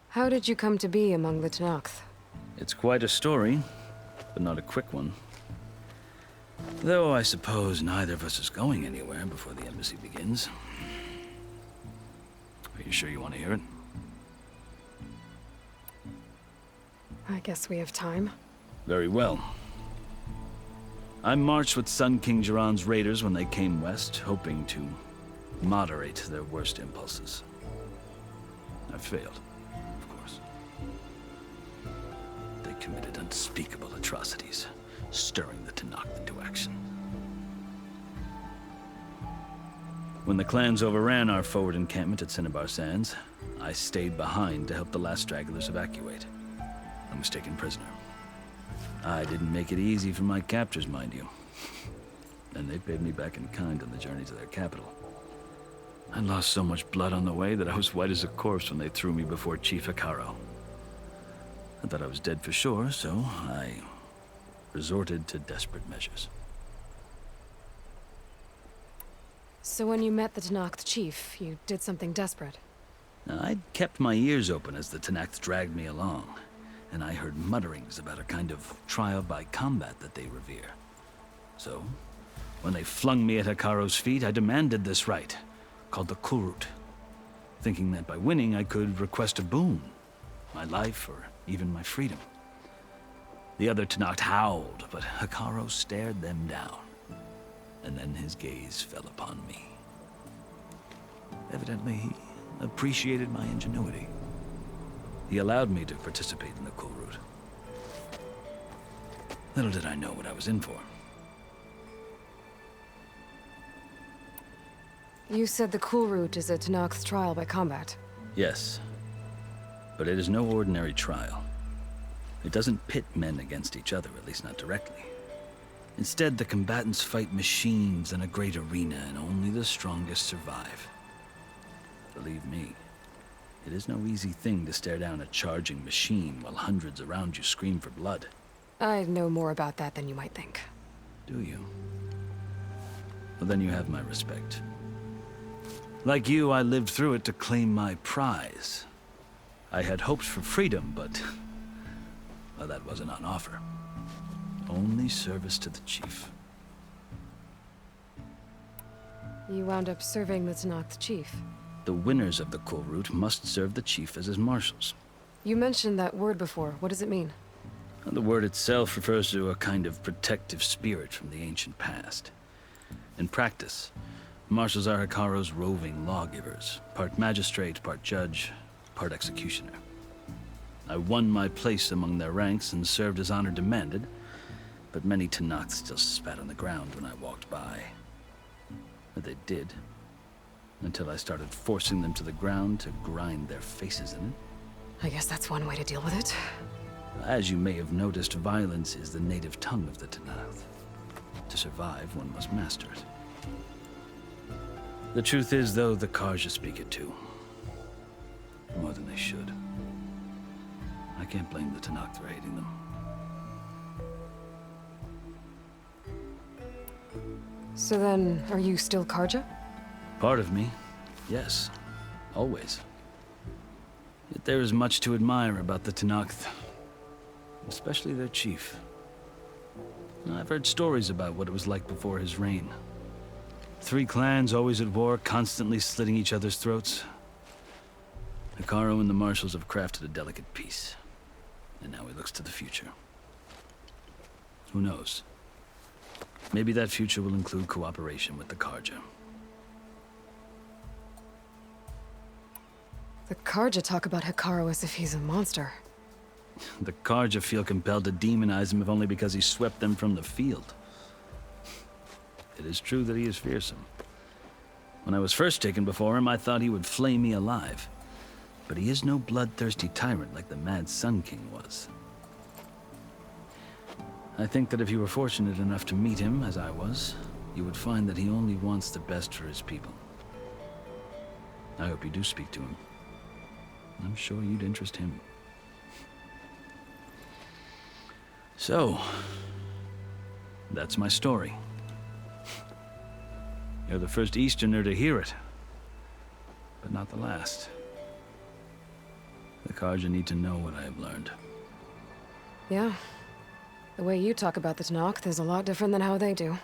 How did you come to be among the Tenakth? It's quite a story, but not a quick one. Though I suppose neither of us is going anywhere before the embassy begins. Are you sure you want to hear it? I guess we have time. Very well. I marched with Sun King Jiran's raiders when they came west, hoping to moderate their worst impulses. I failed, of course. They committed unspeakable atrocities, stirring the Tenakth into action. When the clans overran our forward encampment at Cinnabar Sands, I stayed behind to help the last stragglers evacuate. I was taken prisoner. I didn't make it easy for my captors, mind you. And they paid me back in kind on the journey to their capital. I lost so much blood on the way that I was white as a corpse when they threw me before Chief Hekaro. I thought I was dead for sure, so I resorted to desperate measures. So when you met the Tenakth chief, you did something desperate? I'd kept my ears open as the Tenakth dragged me along, and I heard mutterings about a kind of trial by combat that they revere. So, when they flung me at Hekaro's feet, I demanded this right, called the Kulrut, thinking that by winning I could request a boon, my life or even my freedom. The other Tenakth howled, but Hekaro stared them down, and then his gaze fell upon me. Evidently, he appreciated my ingenuity. He allowed me to participate in the Kulrut. Little did I know what I was in for. You said the Kulrut is a Tenakth trial by combat. Yes, but it is no ordinary trial. It doesn't pit men against each other, at least not directly. Instead, the combatants fight machines in a great arena, and only the strongest survive. Believe me, it is no easy thing to stare down a charging machine while hundreds around you scream for blood. I know more about that than you might think. Do you? Well, then you have my respect. Like you, I lived through it to claim my prize. I had hoped for freedom, but well, that wasn't on offer. Only service to the chief. You wound up serving the Tenakth chief. The winners of the Kulrut must serve the chief as his marshals. You mentioned that word before. What does it mean? The word itself refers to a kind of protective spirit from the ancient past. In practice, marshals are Hekaro's roving lawgivers, part magistrate, part judge, part executioner. I won my place among their ranks and served as honor demanded, but many Tenakth still spat on the ground when I walked by. But they did, until I started forcing them to the ground to grind their faces in it. I guess that's one way to deal with it. As you may have noticed, violence is the native tongue of the Tenakth. To survive, one must master it. The truth is, though, the Karja speak it too. More than they should. I can't blame the Tenakth for hating them. So then, are you still Karja? Part of me, yes. Always. Yet there is much to admire about the Tenakth. Especially their chief. I've heard stories about what it was like before his reign. 3 clans always at war, constantly slitting each other's throats. Hekaro and the marshals have crafted a delicate peace. And now he looks to the future. Who knows? Maybe that future will include cooperation with the Karja. The Karja talk about Hekaro as if he's a monster. The Karja feel compelled to demonize him if only because he swept them from the field. It is true that he is fearsome. When I was first taken before him, I thought he would flay me alive. But he is no bloodthirsty tyrant like the Mad Sun King was. I think that if you were fortunate enough to meet him, as I was, you would find that he only wants the best for his people. I hope you do speak to him. I'm sure you'd interest him. So, that's my story. You're the first Easterner to hear it, but not the last. The Karja need to know what I have learned. Yeah. The way you talk about the Tenakth is a lot different than how they do.